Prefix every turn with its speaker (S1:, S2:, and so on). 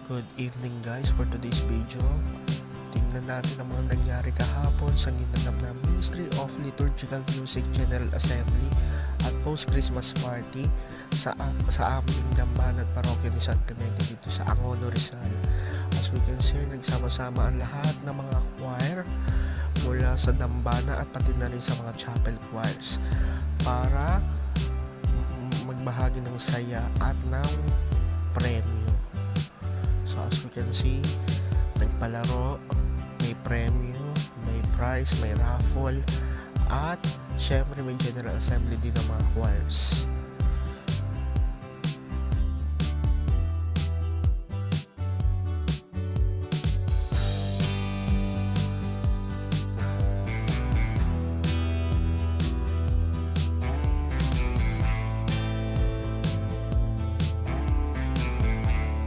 S1: Good evening guys, for today's video tingnan natin ang mga nangyari kahapon sa ginanap na Ministry of Liturgical Music General Assembly at post-Christmas party sa aming Dambana at Parokya ni San Clemente dito sa Angono, Rizal. As we can see, nagsama-sama ang lahat ng mga choir mula sa Dambana at pati na rin sa mga chapel choirs para magbahagi ng saya at ng premyo. So as we can see, nagpalaro, may premyo, may prize, may raffle, at syempre may general assembly din ng mga choirs.